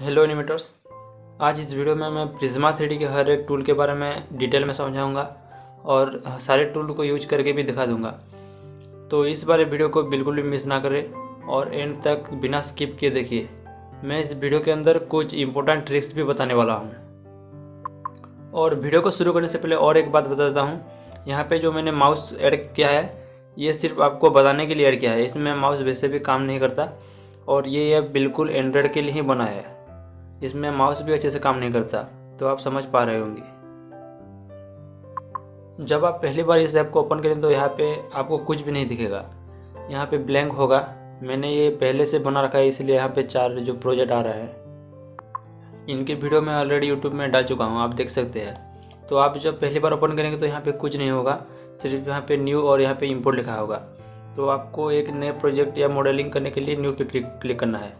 Hello animators. आज इस video में मैं प्रिज्मा 3D के हर एक टूल के बारे में डिटेल में समझाऊंगा और सारे टूल को यूज करके भी दिखा दूंगा। तो इस वाले वीडियो को बिल्कुल भी मिस ना करें और एंड तक बिना स्किप किए देखिए। मैं इस वीडियो के अंदर कुछ इंपॉर्टेंट ट्रिक्स भी बताने वाला हूँ। और वीडियो को शुरू करने से पहले और एक बात बता देता हूँ, यहाँ पे जो मैंने माउस ऐड किया है ये सिर्फ आपको बताने के लिए ऐड किया है। इसमें माउस वैसे भी काम नहीं करता और ये बिल्कुल एंड्रॉयड के लिए ही बना है। इसमें माउस भी अच्छे से काम नहीं करता, तो आप समझ पा रहे होंगे। जब आप पहली बार इस ऐप को ओपन करें तो यहाँ पे आपको कुछ भी नहीं दिखेगा, यहाँ पे ब्लैंक होगा। मैंने ये पहले से बना रखा है इसलिए यहाँ पे 4 जो प्रोजेक्ट आ रहा है इनके वीडियो मैं ऑलरेडी यूट्यूब में डाल चुका हूँ, आप देख सकते हैं। तो आप जब पहली बार ओपन करेंगे तो यहाँ पे कुछ नहीं होगा, सिर्फ यहाँ पे न्यू और यहाँ पे इंपोर्ट लिखा होगा। तो आपको एक नए प्रोजेक्ट या मॉडलिंग करने के लिए न्यू पे क्लिक करना है।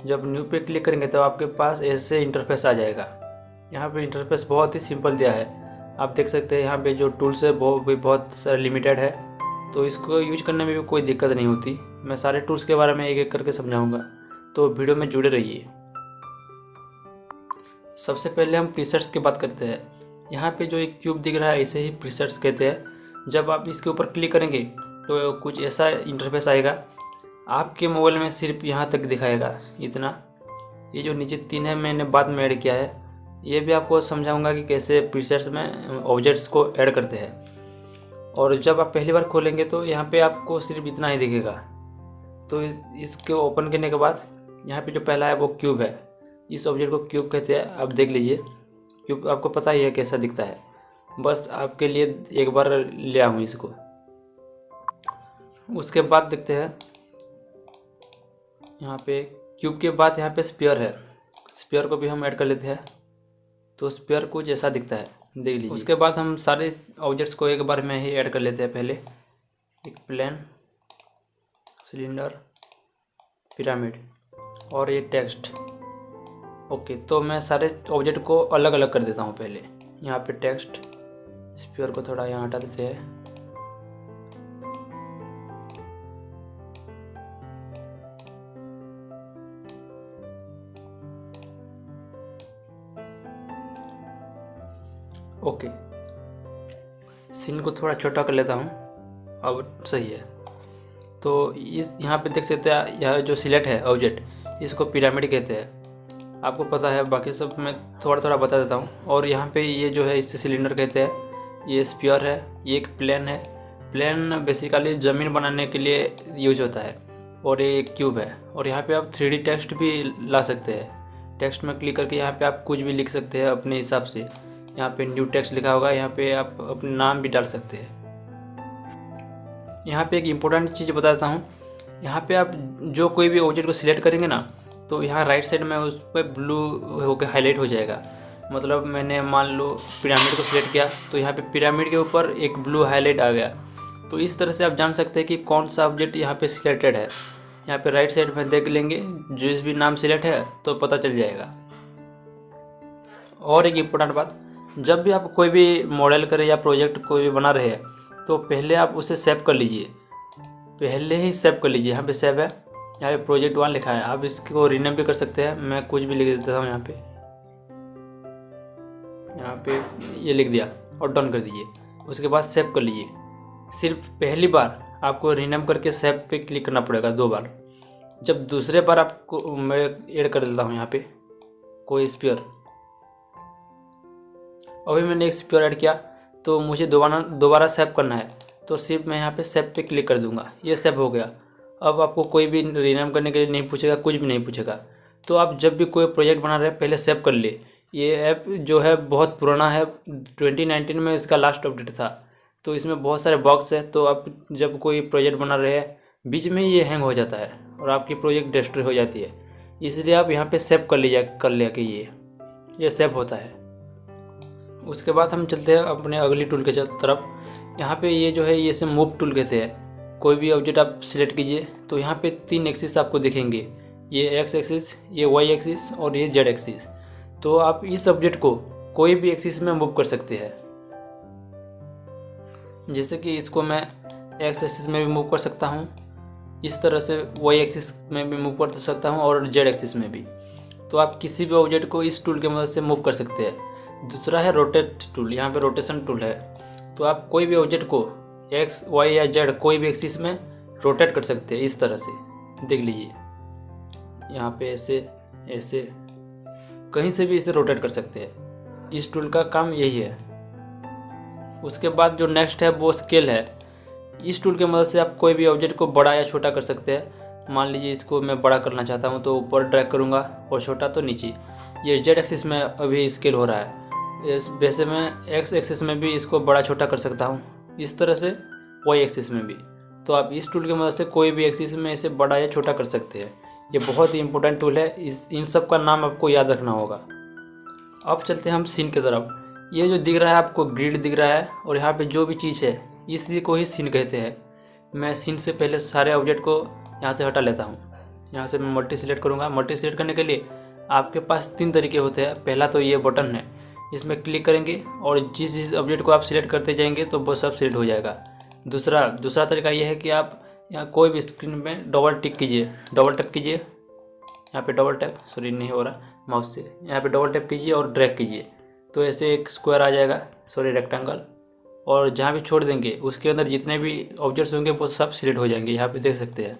जब न्यू पे क्लिक करेंगे तो आपके पास ऐसे इंटरफेस आ जाएगा। यहाँ पे इंटरफेस बहुत ही सिंपल दिया है, आप देख सकते हैं। यहाँ पे जो टूल्स है वो भी बहुत सारे लिमिटेड है, तो इसको यूज करने में भी कोई दिक्कत नहीं होती। मैं सारे टूल्स के बारे में एक एक करके समझाऊंगा, तो वीडियो में जुड़े रहिए। सबसे पहले हम प्रीसेट्स की बात करते हैं। यहाँ पे जो एक क्यूब दिख रहा है इसे ही प्रीसेट्स कहते हैं। जब आप इसके ऊपर क्लिक करेंगे तो कुछ ऐसा इंटरफेस आएगा। आपके मोबाइल में सिर्फ यहाँ तक दिखाएगा इतना। ये जो नीचे 3 है मैंने बाद में ऐड किया है, ये भी आपको समझाऊंगा कि कैसे प्रीसेट्स में ऑब्जेक्ट्स को ऐड करते हैं। और जब आप पहली बार खोलेंगे तो यहाँ पे आपको सिर्फ इतना ही दिखेगा। तो इसके ओपन करने के बाद यहाँ पे जो पहला है वो क्यूब है। इस ऑब्जेक्ट को क्यूब कहते हैं, आप देख लीजिए। क्यूब आपको पता ही है कैसा दिखता है, बस आपके लिए एक बार ले आऊँ इसको। उसके बाद देखते हैं यहाँ पे क्यूब के बाद यहाँ पे स्फीयर है। स्फीयर को भी हम ऐड कर लेते हैं, तो स्फीयर कुछ ऐसा दिखता है, देख लीजिए। उसके बाद हम सारे ऑब्जेक्ट्स को एक बार में ही ऐड कर लेते हैं। पहले एक प्लेन, सिलेंडर, पिरामिड और ये टेक्स्ट। ओके, तो मैं सारे ऑब्जेक्ट को अलग अलग कर देता हूँ। पहले यहाँ पे टेक्स्ट, स्फीयर को थोड़ा यहाँ हटा देते हैं। ओके, सीन को थोड़ा छोटा कर लेता हूँ, अब सही है। तो इस यहाँ पे देख सकते हैं, यह जो सिलेक्ट है ऑब्जेक्ट इसको पिरामिड कहते हैं। आपको पता है, बाकी सब मैं थोड़ा थोड़ा बता देता हूँ। और यहाँ पे ये जो है इसे सिलेंडर कहते हैं। ये स्फीयर है, ये एक प्लेन है। प्लेन बेसिकली ज़मीन बनाने के लिए यूज होता है। और ये एक क्यूब है। और यहाँ पे आप 3D टेक्स्ट भी ला सकते हैं। टेक्स्ट में क्लिक करके यहाँ पे आप कुछ भी लिख सकते हैं अपने हिसाब से। यहाँ पे न्यू टेक्स्ट लिखा होगा, यहाँ पे आप अपना नाम भी डाल सकते हैं। यहाँ पे एक इम्पोर्टेंट चीज़ बताता हूँ। यहाँ पे आप जो कोई भी ऑब्जेक्ट को सिलेक्ट करेंगे ना, तो यहाँ राइट साइड में उस पर ब्लू होकर हाईलाइट हो जाएगा। मतलब मैंने मान लो पिरामिड को सिलेक्ट किया तो यहाँ पे पिरामिड के ऊपर एक ब्लू हाईलाइट आ गया। तो इस तरह से आप जान सकते हैं कि कौन सा ऑब्जेक्ट यहाँ पे सिलेक्टेड है। यहाँ पे राइट साइड में देख लेंगे, जिस भी नाम सिलेक्ट है तो पता चल जाएगा। और एक इम्पोर्टेंट बात, जब भी आप कोई भी मॉडल करें या प्रोजेक्ट कोई भी बना रहे हैं तो पहले आप उसे सेव कर लीजिए। पहले ही सेव कर लीजिए। यहाँ पे सेव है, यहाँ पे प्रोजेक्ट 1 लिखा है। आप इसको रीनेम भी कर सकते हैं, मैं कुछ भी लिख देता हूँ। यहाँ पे ये लिख दिया और डन कर दीजिए। उसके बाद सेव कर लीजिए। सिर्फ पहली बार आपको रीनेम करके सेव पे क्लिक करना पड़ेगा 2 बार। जब दूसरे बार आपको मैं ऐड कर देता हूँ यहाँ पे कोई स्फीयर। अभी मैंने एक स्फीयर ऐड किया तो मुझे दोबारा सेव करना है, तो सिर्फ मैं यहाँ पे सेव पे क्लिक कर दूंगा। ये सेव हो गया। अब आपको कोई भी रीनेम करने के लिए नहीं पूछेगा, कुछ भी नहीं पूछेगा। तो आप जब भी कोई प्रोजेक्ट बना रहे हैं पहले सेव कर ले। ये ऐप जो है बहुत पुराना है, 2019 में इसका लास्ट अपडेट था। तो इसमें बहुत सारे बग्स है। तो आप जब कोई प्रोजेक्ट बना रहे हैं बीच में ये हैंग हो जाता है और आपकी प्रोजेक्ट डिस्ट्रॉय हो जाती है। इसलिए आप यहाँ पे सेव कर लिया कि ये सेव होता है। उसके बाद हम चलते हैं अपने अगली टूल के तरफ। यहाँ पे ये जो है ये से मूव टूल कहते हैं। कोई भी ऑब्जेक्ट आप सिलेक्ट कीजिए तो यहाँ पे 3 एक्सिस आपको दिखेंगे, ये एक्स एक्सिस, ये वाई एक्सिस और ये जेड एक्सिस। तो आप इस ऑब्जेक्ट को कोई भी एक्सिस में मूव कर सकते हैं। जैसे कि इसको मैं एक्स एक्सिस में भी मूव कर सकता हूँ, इस तरह से वाई एक्सिस में भी मूव कर सकता हूँ और जेड एक्सिस में भी। तो आप किसी भी ऑब्जेक्ट को इस टूल की मदद से मूव कर सकते हैं। दूसरा है रोटेट टूल, यहाँ पे रोटेशन टूल है, तो आप कोई भी ऑब्जेक्ट को एक्स वाई या जेड कोई भी एक्सिस में रोटेट कर सकते हैं इस तरह से। देख लीजिए यहाँ पे ऐसे ऐसे कहीं से भी इसे रोटेट कर सकते हैं। इस टूल का काम यही है। उसके बाद जो नेक्स्ट है वो स्केल है। इस टूल की मदद से आप कोई भी ऑब्जेक्ट को बड़ा या छोटा कर सकते हैं। मान लीजिए इसको मैं बड़ा करना चाहता हूँ तो ऊपर ड्रैग करूँगा और छोटा तो नीचे। ये जेड एक्सिस में अभी स्केल हो रहा है, वैसे मैं एक्स एक्सिस में भी इसको बड़ा छोटा कर सकता हूँ, इस तरह से वाई एक्सिस में भी। तो आप इस टूल की मदद से कोई भी एक्सिस में इसे बड़ा या छोटा कर सकते हैं। ये बहुत ही इंपॉर्टेंट टूल है, इन सब का नाम आपको याद रखना होगा। अब चलते हैं हम सीन की तरफ। ये जो दिख रहा है आपको ग्रिड दिख रहा है और यहाँ पे जो भी चीज़ है इसी को ही सीन कहते हैं। मैं सीन से पहले सारे ऑब्जेक्ट को यहाँ से हटा लेता हूँ। यहाँ से मैं मल्टी सिलेक्ट करूँगा। मल्टी सिलेक्ट करने के लिए आपके पास 3 तरीके होते हैं। पहला तो ये बटन है, इसमें क्लिक करेंगे और जिस ऑब्जेक्ट को आप सिलेक्ट करते जाएंगे तो वो सब सिलेक्ट हो जाएगा। दूसरा तरीका ये है कि आप यहाँ कोई भी स्क्रीन में डबल टैप कीजिए, यहाँ पे डबल टैप, सॉरी नहीं हो रहा माउस से, यहाँ पे डबल टैप कीजिए और ड्रैग कीजिए तो ऐसे एक स्क्वायर आ जाएगा, सॉरी रेक्टेंगल, और जहाँ भी छोड़ देंगे उसके अंदर जितने भी ऑब्जेक्ट्स होंगे वो सब सिलेक्ट हो जाएंगे। यहाँ पे देख सकते हैं,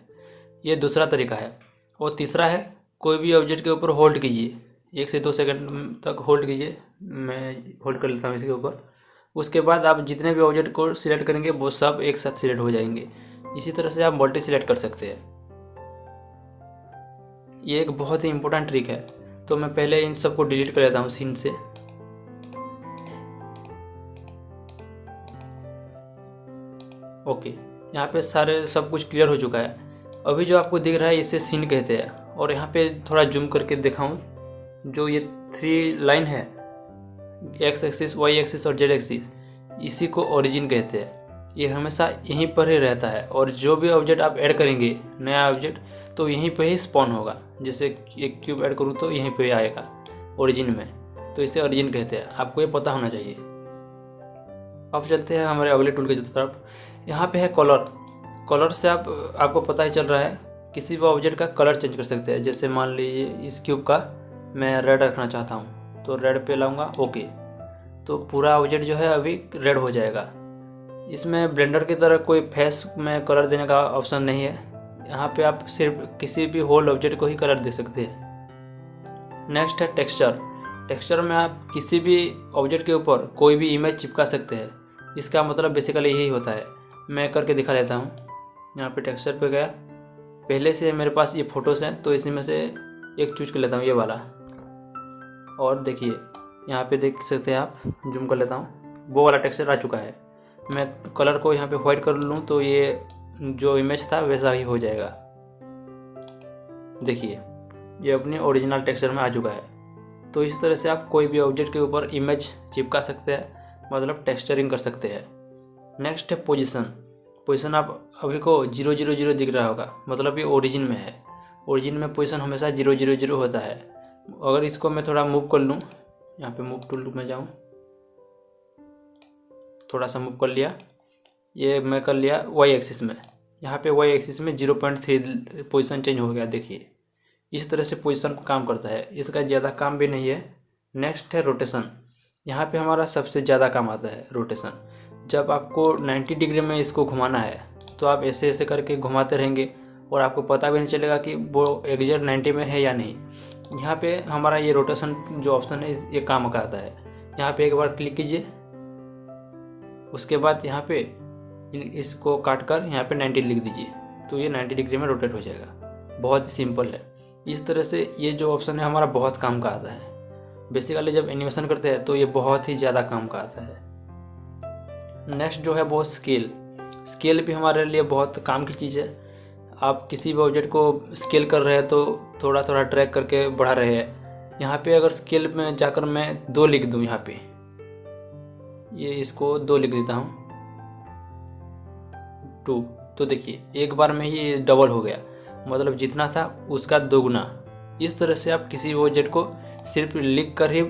ये दूसरा तरीका है। और तीसरा है कोई भी ऑब्जेक्ट के ऊपर होल्ड कीजिए, 1 से 2 सेकंड तक होल्ड कीजिए। मैं होल्ड कर लेता हूँ इसके ऊपर। उसके बाद आप जितने भी ऑब्जेक्ट को सिलेक्ट करेंगे वो सब एक साथ सिलेक्ट हो जाएंगे। इसी तरह से आप मल्टी सिलेक्ट कर सकते हैं। ये एक बहुत ही इंपॉर्टेंट ट्रिक है। तो मैं पहले इन सब को डिलीट कर लेता हूँ सीन से। ओके, यहाँ पे सारे सब कुछ क्लियर हो चुका है। अभी जो आपको दिख रहा है इसे सीन कहते हैं। और यहाँ पे थोड़ा जूम करके दिखाऊं, जो ये 3 लाइन है, एक्स एक्सिस, वाई एक्सिस और जेड एक्सिस, इसी को ओरिजिन कहते हैं। ये हमेशा यहीं पर ही रहता है और जो भी ऑब्जेक्ट आप ऐड करेंगे, नया ऑब्जेक्ट, तो यहीं पे ही स्पॉन होगा। जैसे एक क्यूब ऐड करूँ तो यहीं पे आएगा ओरिजिन में, तो इसे ओरिजिन कहते हैं। आपको ये पता होना चाहिए। अब चलते हैं हमारे अगले टूल की तरफ। यहाँ पे है कलर से आपको पता ही चल रहा है, किसी भी ऑब्जेक्ट का कलर चेंज कर सकते हैं। जैसे मान लीजिए इस क्यूब का मैं रेड रखना चाहता हूँ तो रेड पे लाऊंगा, ओके, तो पूरा ऑब्जेक्ट जो है अभी रेड हो जाएगा। इसमें ब्लेंडर की तरह कोई फेस में कलर देने का ऑप्शन नहीं है। यहाँ पे आप सिर्फ किसी भी होल ऑब्जेक्ट को ही कलर दे सकते हैं। नेक्स्ट है टेक्सचर में आप किसी भी ऑब्जेक्ट के ऊपर कोई भी इमेज चिपका सकते हैं। इसका मतलब बेसिकली यही होता है। मैं करके दिखा देता हूँ। यहाँ पे टेक्सचर पे गया, पहले से मेरे पास ये फ़ोटोज़ हैं तो इसी में से एक चूज कर लेता हूँ, ये वाला। और देखिए यहाँ पे देख सकते हैं आप, जूम कर लेता हूँ, वो वाला टेक्सचर आ चुका है। मैं कलर को यहाँ पे वाइट कर लूँ तो ये जो इमेज था वैसा ही हो जाएगा। देखिए ये अपनी ओरिजिनल टेक्सचर में आ चुका है। तो इस तरह से आप कोई भी ऑब्जेक्ट के ऊपर इमेज चिपका सकते हैं, मतलब टेक्सचरिंग कर सकते हैं। नेक्स्ट है पोजीशन आप अभी को 000 दिख रहा होगा, मतलब ये ओरिजिन में है। ओरिजिन में पोजीशन हमेशा 000 होता है। अगर इसको मैं थोड़ा मूव कर लूँ, यहाँ पे मूव टूल में जाऊँ, थोड़ा सा मूव कर लिया, ये मैं कर लिया वाई एक्सिस में। यहाँ पे वाई एक्सिस में 0.3 पोजीशन चेंज हो गया। देखिए इस तरह से पोजीशन काम करता है, इसका ज़्यादा काम भी नहीं है। नेक्स्ट है रोटेशन। यहाँ पे हमारा सबसे ज़्यादा काम आता है रोटेशन। जब आपको 90 डिग्री में इसको घुमाना है तो आप ऐसे ऐसे करके घुमाते रहेंगे और आपको पता भी नहीं चलेगा कि वो एग्जैक्ट 90 में है या नहीं। यहाँ पे हमारा ये रोटेशन जो ऑप्शन है ये काम करता है। यहाँ पे एक बार क्लिक कीजिए, उसके बाद यहाँ पे इसको काट कर यहाँ पे 90 लिख दीजिए तो ये 90 डिग्री में रोटेट हो जाएगा। बहुत ही सिंपल है। इस तरह से ये जो ऑप्शन है हमारा बहुत काम का आता है। बेसिकली जब एनिमेशन करते हैं तो ये बहुत ही ज़्यादा काम का आता है। नेक्स्ट जो है वो स्केल भी हमारे लिए बहुत काम की चीज़ है। आप किसी भी ऑब्जेक्ट को स्केल कर रहे हैं तो थोड़ा थोड़ा ड्रैग करके बढ़ा रहे हैं। यहाँ पे अगर स्केल में जाकर मैं 2 लिख दूँ, यहाँ पे ये इसको 2 लिख देता हूँ, 2, तो देखिए एक बार में ही डबल हो गया, मतलब जितना था उसका 2 गुना। इस तरह से आप किसी भी ऑब्जेक्ट को सिर्फ लिख कर ही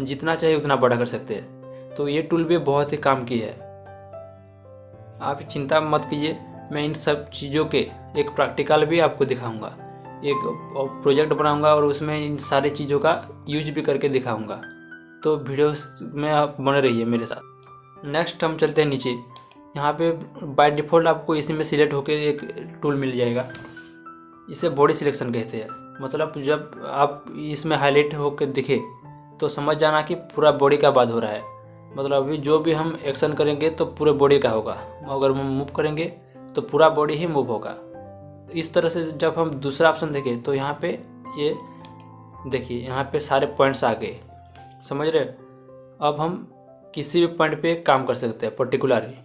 जितना चाहिए उतना बड़ा कर सकते हैं। तो ये टूल भी बहुत ही काम की है। आप चिंता मत कीजिए, मैं इन सब चीज़ों के एक प्रैक्टिकल भी आपको दिखाऊंगा। एक प्रोजेक्ट बनाऊंगा और उसमें इन सारी चीज़ों का यूज भी करके दिखाऊंगा। तो वीडियोस में आप बने रहिए मेरे साथ। नेक्स्ट हम चलते हैं नीचे। यहाँ पे बाय डिफ़ॉल्ट आपको इसी में सिलेक्ट होकर एक टूल मिल जाएगा, इसे बॉडी सिलेक्शन कहते हैं। मतलब जब आप इसमें हाईलाइट होकर दिखे तो समझ जाना कि पूरा बॉडी का बात हो रहा है। मतलब अभी जो भी हम एक्शन करेंगे तो पूरे बॉडी का होगा, अगर हम मूव करेंगे तो पूरा बॉडी ही मूव होगा। इस तरह से जब हम दूसरा ऑप्शन देखें तो यहाँ पे ये देखिए, यहाँ पे सारे पॉइंट्स आ गए, समझ रहे। अब हम किसी भी पॉइंट पे काम कर सकते हैं पर्टिकुलरली।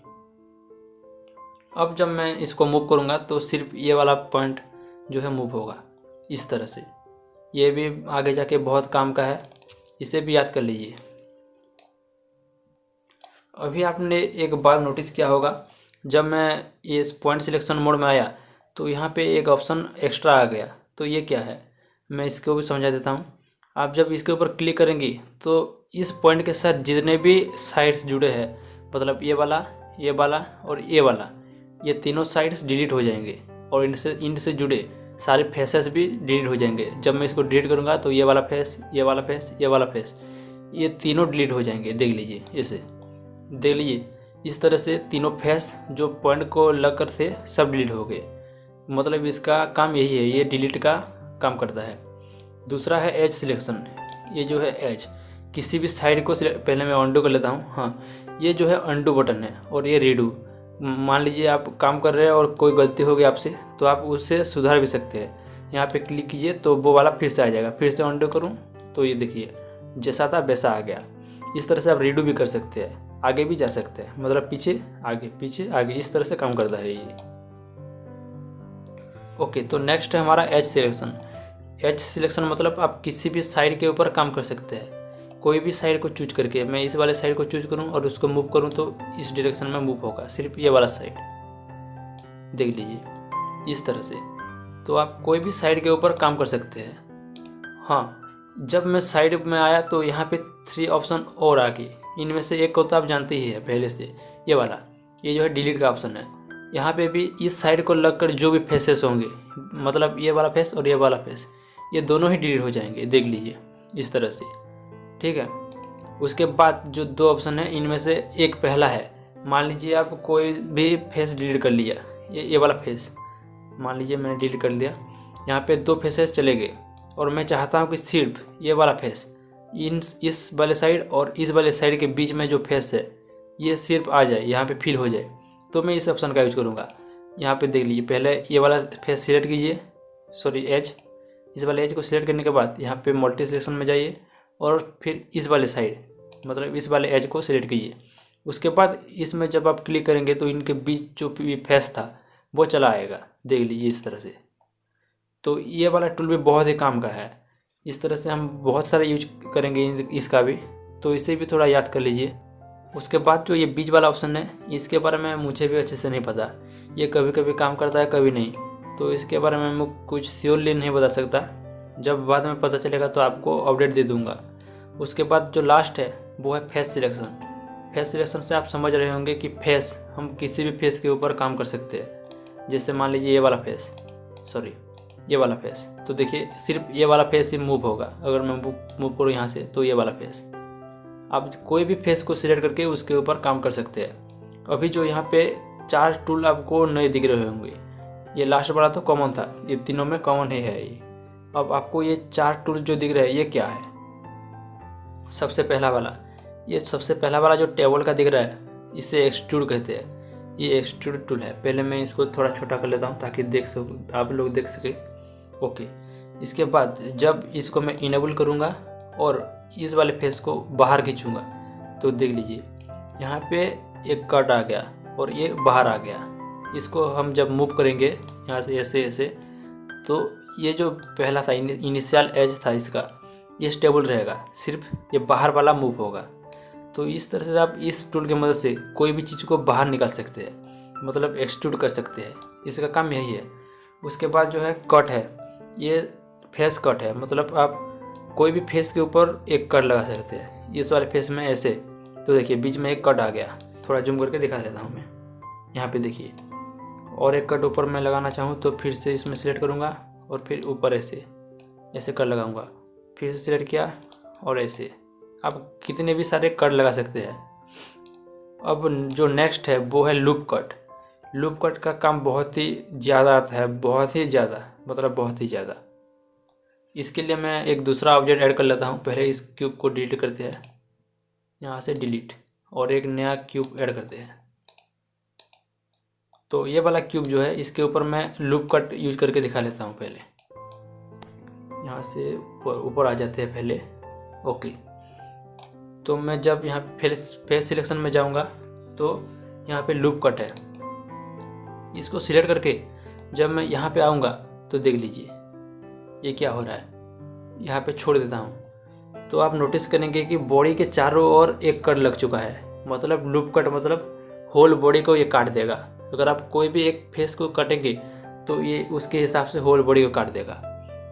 अब जब मैं इसको मूव करूँगा तो सिर्फ ये वाला पॉइंट जो है मूव होगा इस तरह से। ये भी आगे जाके बहुत काम का है, इसे भी याद कर लीजिए। अभी आपने एक बात नोटिस किया होगा, जब मैं ये पॉइंट सिलेक्शन मोड में आया तो यहाँ पे एक ऑप्शन एक्स्ट्रा आ गया। तो ये क्या है, मैं इसको भी समझा देता हूँ। आप जब इसके ऊपर क्लिक करेंगी तो इस पॉइंट के साथ जितने भी साइड्स जुड़े हैं, मतलब ये वाला और ये तीनों साइड्स डिलीट हो जाएंगे और इनसे जुड़े सारे फेसेस भी डिलीट हो जाएंगे। जब मैं इसको डिलीट करूँगा तो ये वाला फेस, ये वाला फेस, ये वाला फेस, ये तीनों डिलीट हो जाएंगे। देख लीजिए, इसे देख लीजिए, इस तरह से तीनों फेस जो पॉइंट को लग कर थे सब डिलीट हो गए। मतलब इसका काम यही है, ये डिलीट का काम करता है। दूसरा है एज सिलेक्शन। ये जो है एज, किसी भी साइड को पहले मैं अंडू कर लेता हूँ। हाँ, ये जो है अंडू बटन है और ये रीडू। मान लीजिए आप काम कर रहे हैं और कोई गलती हो गई आपसे, तो आप उससे सुधार भी सकते हैं। यहाँ पे क्लिक कीजिए तो वो वाला फिर से आ जाएगा। फिर से अंडू करूँ तो ये देखिए जैसा था वैसा आ गया। इस तरह से आप रीडू भी कर सकते हैं, आगे भी जा सकते हैं, मतलब पीछे आगे, इस तरह से काम करता है ये। ओके, तो नेक्स्ट है हमारा एज सिलेक्शन। एज सिलेक्शन मतलब आप किसी भी साइड के ऊपर काम कर सकते हैं। कोई भी साइड को चूज करके, मैं इस वाले साइड को चूज करूं और उसको मूव करूं तो इस डायरेक्शन में मूव होगा, सिर्फ ये वाला साइड। देख लीजिए इस तरह से। तो आप कोई भी साइड के ऊपर काम कर सकते हैं। हाँ, जब मैं साइड में आया तो यहाँ पे 3 ऑप्शन और आ गए। इनमें से एक को तो आप जानते ही है पहले से, ये वाला, ये जो है डिलीट का ऑप्शन है। यहाँ पे भी इस साइड को लगकर जो भी फेसेस होंगे, मतलब ये वाला फेस और ये वाला फेस, ये दोनों ही डिलीट हो जाएंगे। देख लीजिए इस तरह से, ठीक है। उसके बाद जो 2 ऑप्शन है, इनमें से एक पहला है। मान लीजिए आप कोई भी फेस डिलीट कर लिया, ये वाला फेस मान लीजिए मैंने डिलीट कर लिया। यहाँ पे 2 फेसेस चले गए और मैं चाहता हूँ कि सिर्फ ये वाला फेस इस वाले साइड और इस वाले साइड के बीच में जो फेस है ये सिर्फ आ जाए, यहाँ पे फिल हो जाए। तो मैं इस ऑप्शन का यूज करूँगा। यहाँ पे देख लीजिए, पहले ये वाला फेस सिलेक्ट कीजिए, सॉरी एज, इस वाले एज को सिलेक्ट करने के बाद यहाँ पे मल्टी सिलेक्शन में जाइए और फिर इस वाले साइड, मतलब इस वाले एज को सिलेक्ट कीजिए। उसके बाद इसमें जब आप क्लिक करेंगे तो इनके बीच जो भी फेस था वो चला आएगा। देख लीजिए इस तरह से। तो ये वाला टूल भी बहुत ही काम का है। इस तरह से हम बहुत सारे यूज करेंगे इसका भी, तो इसे भी थोड़ा याद कर लीजिए। उसके बाद जो ये बीच वाला ऑप्शन है, इसके बारे में मुझे भी अच्छे से नहीं पता। ये कभी कभी काम करता है, कभी नहीं, तो इसके बारे में मैं कुछ श्योरली नहीं बता सकता। जब बाद में पता चलेगा तो आपको अपडेट दे दूंगा। उसके बाद जो लास्ट है वो है फेस सिलेक्शन। फेस सिलेक्शन से आप समझ रहे होंगे कि फेस, हम किसी भी फेस के ऊपर काम कर सकते हैं। जैसे मान लीजिए ये वाला फेस, सॉरी ये वाला फेस, तो देखिए सिर्फ ये वाला फेस ही मूव होगा। अगर मैं मूव करूँ यहाँ से तो ये वाला फेस, आप कोई भी फेस को सिलेक्ट करके उसके ऊपर काम कर सकते हैं। अभी जो यहाँ पे 4 टूल आपको नए दिख रहे होंगे, ये लास्ट वाला तो कॉमन था, ये तीनों में कॉमन ही है ये। अब आपको ये 4 टूल जो दिख रहे हैं ये क्या है? सबसे पहला वाला जो टेबल का दिख रहा है, इसे एक्सट्रूड कहते हैं। ये एक्सट्रूड टूल है। पहले मैं इसको थोड़ा छोटा कर लेता हूँ ताकि आप लोग देख सके। ओके, इसके बाद जब इसको मैं इनेबल करूँगा और इस वाले फेस को बाहर खींचूँगा तो देख लीजिए यहाँ पे एक कट आ गया और ये बाहर आ गया। इसको हम जब मूव करेंगे यहाँ से ऐसे तो ये जो पहला था इनिशियल एज था इसका, ये स्टेबल रहेगा, सिर्फ ये बाहर वाला मूव होगा। तो इस तरह से आप इस टूल की मदद से कोई भी चीज़ को बाहर निकाल सकते हैं, मतलब एक्सट्रूड कर सकते हैं। इसका काम यही है। उसके बाद जो है कट है, ये फेस कट है, मतलब आप कोई भी फेस के ऊपर एक कट लगा सकते हैं। इस वाले फेस में ऐसे, तो देखिए बीच में एक कट आ गया। थोड़ा जूम करके दिखा देता हूँ मैं। यहाँ पे देखिए, और एक कट ऊपर मैं लगाना चाहूँ तो फिर से इसमें सिलेक्ट करूँगा और फिर ऊपर ऐसे ऐसे कट लगाऊंगा, फिर से सिलेक्ट किया और ऐसे। आप कितने भी सारे कट लगा सकते हैं। अब जो नेक्स्ट है वो है लूप कट। लूप कट का काम बहुत ही ज़्यादा आता है, बहुत ही ज़्यादा, मतलब बहुत ही ज़्यादा। इसके लिए मैं एक दूसरा ऑब्जेक्ट ऐड कर लेता हूँ। पहले इस क्यूब को डिलीट करते हैं, यहाँ से डिलीट, और एक नया क्यूब ऐड करते हैं। तो ये वाला क्यूब जो है इसके ऊपर मैं लूप कट यूज करके दिखा लेता हूँ। पहले यहाँ से ऊपर आ जाते हैं पहले। ओके, तो मैं जब यहाँ फेस सिलेक्शन में जाऊँगा तो यहाँ पे लूप कट है, इसको सिलेक्ट करके जब मैं यहाँ पे आऊँगा तो देख लीजिए ये क्या हो रहा है। यहाँ पे छोड़ देता हूँ तो आप नोटिस करेंगे कि बॉडी के चारों ओर एक कट लग चुका है। मतलब लूप कट मतलब होल बॉडी को ये काट देगा। अगर आप कोई भी एक फेस को काटेंगे तो ये उसके हिसाब से होल बॉडी को काट देगा।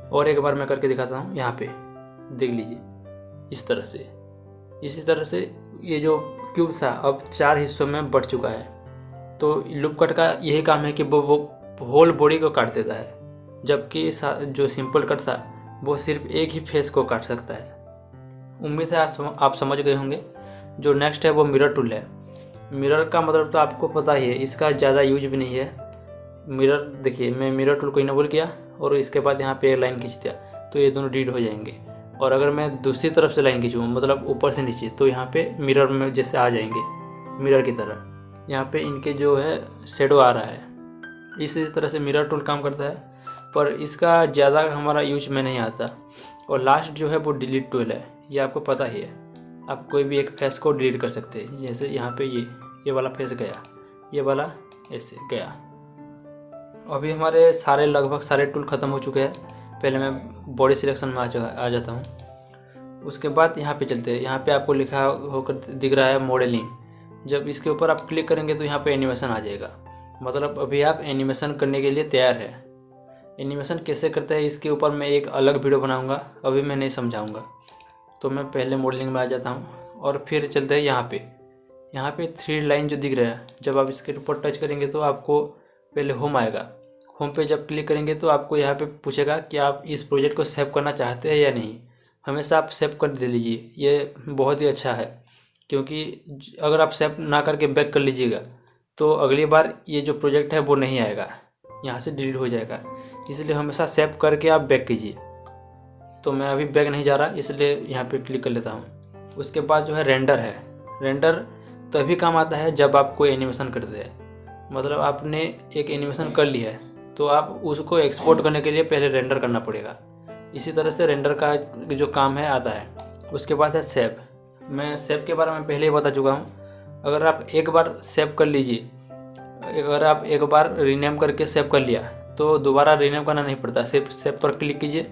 और एक बार मैं करके दिखाता हूँ, यहाँ पे देख लीजिए इस तरह से। इसी तरह से ये जो क्यूब था अब 4 हिस्सों में बढ़ चुका है। तो लूप कट का यही काम है कि वो होल बॉडी को काट देता है, जबकि जो सिंपल कट था वो सिर्फ एक ही फेस को काट सकता है। उम्मीद है आप समझ गए होंगे। जो नेक्स्ट है वो मिरर टूल है। मिरर का मतलब तो आपको पता ही है, इसका ज़्यादा यूज भी नहीं है। मिरर देखिए, मैं मिरर टूल को इनेबल किया और इसके बाद यहाँ पे एक लाइन खींच दिया तो ये दोनों डिलीट हो जाएंगे। और अगर मैं दूसरी तरफ से लाइन खींचूँ, मतलब ऊपर से नीचे, तो यहाँ पे मिरर में जैसे आ जाएंगे मिरर की तरह। यहाँ पे इनके जो है शेडो आ रहा है। इसी तरह से मिरर टूल काम करता है, पर इसका ज़्यादा हमारा यूज में नहीं आता। और लास्ट जो है वो डिलीट टूल है, ये आपको पता ही है। आप कोई भी एक फेस को डिलीट कर सकते हैं। जैसे यहाँ पे ये वाला फेस गया, ये वाला ऐसे गया। अभी हमारे लगभग सारे टूल ख़त्म हो चुके हैं। पहले मैं बॉडी सिलेक्शन में आ जाता हूँ। उसके बाद यहाँ पे चलते हैं। यहाँ पे आपको लिखा होकर दिख रहा है मॉडलिंग। जब इसके ऊपर आप क्लिक करेंगे तो यहाँ पे एनिमेशन आ जाएगा। मतलब अभी आप एनिमेशन करने के लिए तैयार है। एनिमेशन कैसे करते हैं इसके ऊपर मैं एक अलग वीडियो बनाऊँगा, अभी मैं नहीं समझाऊँगा। तो मैं पहले मॉडलिंग में आ जाता हूँ और फिर चलते हैं यहाँ पे 3 लाइन जो दिख रहा है, जब आप इसके ऊपर टच करेंगे तो आपको पहले होम आएगा। होम पे जब क्लिक करेंगे तो आपको यहाँ पे पूछेगा कि आप इस प्रोजेक्ट को सेव करना चाहते हैं या नहीं। हमेशा आप सेव कर दे लीजिए, ये बहुत ही अच्छा है। क्योंकि अगर आप सेव ना करके बैक कर लीजिएगा तो अगली बार ये जो प्रोजेक्ट है वो नहीं आएगा, यहाँ से डिलीट हो जाएगा। इसलिए हमेशा सेव करके आप बैक कीजिए। तो मैं अभी बैक नहीं जा रहा, इसलिए यहाँ पे क्लिक कर लेता हूँ। उसके बाद जो है रेंडर है। रेंडर तभी काम आता है जब आप कोई एनिमेशन करते हैं। मतलब आपने एक एनिमेशन कर लिया है तो आप उसको एक्सपोर्ट करने के लिए पहले रेंडर करना पड़ेगा। इसी तरह से रेंडर का जो काम है आता है। उसके बाद है सेव। मैं सेव के बारे में पहले ही बता चुका हूँ। अगर आप एक बार सेव कर लीजिए, अगर आप एक बार रीनेम करके सेव कर लिया तो दोबारा रीनेम करना नहीं पड़ता। सिर्फ सेव पर क्लिक कीजिए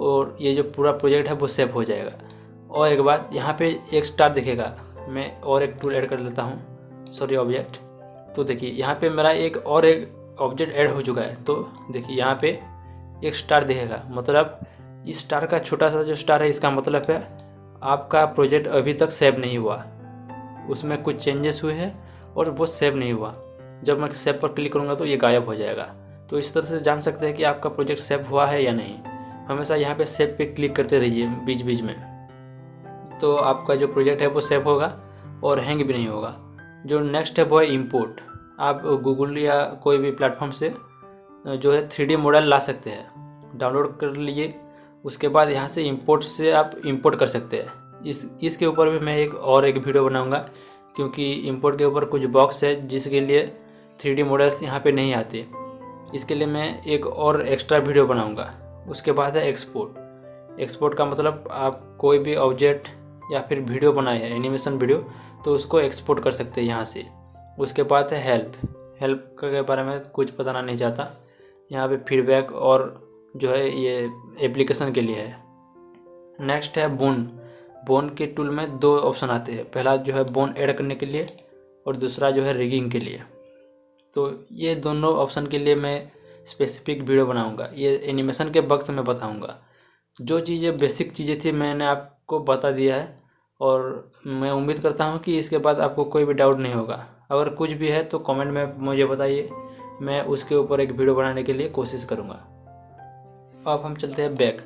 और ये जो पूरा प्रोजेक्ट है वो सेव हो जाएगा। और एक बात, यहाँ पे एक स्टार दिखेगा। मैं और एक टूल ऐड कर लेता हूँ, सॉरी ऑब्जेक्ट। तो देखिए यहाँ पे मेरा एक ऑब्जेक्ट ऐड हो चुका है। तो देखिए यहाँ पे एक स्टार दिखेगा। मतलब इस स्टार का छोटा सा जो स्टार है, इसका मतलब है आपका प्रोजेक्ट अभी तक सेव नहीं हुआ, उसमें कुछ चेंजेस हुए हैं और वो सेव नहीं हुआ। जब मैं सेव पर क्लिक करूँगा तो ये गायब हो जाएगा। तो इस तरह से जान सकते हैं कि आपका प्रोजेक्ट सेव हुआ है या नहीं। हमेशा यहाँ पे सेव पे क्लिक करते रहिए बीच बीच में, तो आपका जो प्रोजेक्ट है वो सेव होगा और हैंग भी नहीं होगा। जो नेक्स्ट है वो है इंपोर्ट। आप गूगल या कोई भी प्लेटफॉर्म से जो है 3D मॉडल ला सकते हैं, डाउनलोड कर लीजिए। उसके बाद यहाँ से इंपोर्ट से आप इंपोर्ट कर सकते हैं। इसके ऊपर भी मैं एक वीडियो बनाऊँगा, क्योंकि इंपोर्ट के ऊपर कुछ बॉक्स है जिसके लिए 3D मॉडल्स यहाँ पे नहीं आते। इसके लिए मैं एक और एक्स्ट्रा वीडियो बनाऊँगा। उसके बाद है एक्सपोर्ट। एक्सपोर्ट का मतलब आप कोई भी ऑब्जेक्ट या फिर वीडियो बनाए हैं, एनिमेशन वीडियो, तो उसको एक्सपोर्ट कर सकते हैं यहाँ से। उसके बाद है हेल्प के बारे में कुछ बताना नहीं चाहता। यहाँ पे फीडबैक और जो है ये एप्लीकेशन के लिए है। नेक्स्ट है बोन के टूल में 2 ऑप्शन आते हैं। पहला जो है बोन ऐड करने के लिए और दूसरा जो है रिगिंग के लिए। तो ये दोनों ऑप्शन के लिए मैं स्पेसिफिक वीडियो बनाऊंगा। ये एनिमेशन के वक्त में बताऊंगा। जो चीज़ें बेसिक चीज़ें थी मैंने आपको बता दिया है, और मैं उम्मीद करता हूँ कि इसके बाद आपको कोई भी डाउट नहीं होगा। अगर कुछ भी है तो कमेंट में मुझे बताइए, मैं उसके ऊपर एक वीडियो बनाने के लिए कोशिश करूँगा। अब हम चलते हैं बैक,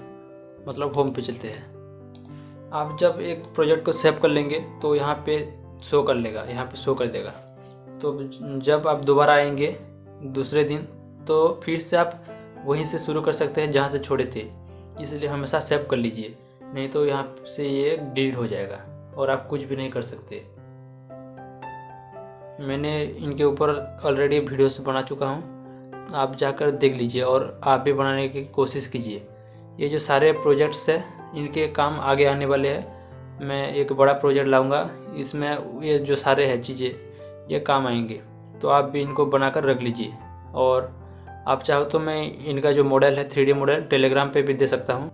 मतलब होम पे चलते हैं। आप जब एक प्रोजेक्ट को सेव कर लेंगे तो यहाँ पे शो कर लेगा, यहाँ पे शो कर देगा। तो जब आप दोबारा आएंगे दूसरे दिन तो फिर से आप वहीं से शुरू कर सकते हैं जहाँ से छोड़े थे। इसलिए हमेशा सेव कर लीजिए, नहीं तो यहाँ से ये डिलीट हो जाएगा और आप कुछ भी नहीं कर सकते। मैंने इनके ऊपर ऑलरेडी वीडियोस बना चुका हूँ, आप जाकर देख लीजिए और आप भी बनाने की कोशिश कीजिए। ये जो सारे प्रोजेक्ट्स हैं इनके काम आगे आने वाले हैं। मैं एक बड़ा प्रोजेक्ट लाऊंगा, इसमें ये जो सारे हैं चीज़ें ये काम आएंगे, तो आप भी इनको बनाकर रख लीजिए। और आप चाहो तो मैं इनका जो मॉडल है 3D मॉडल टेलीग्राम पे भी दे सकता हूँ।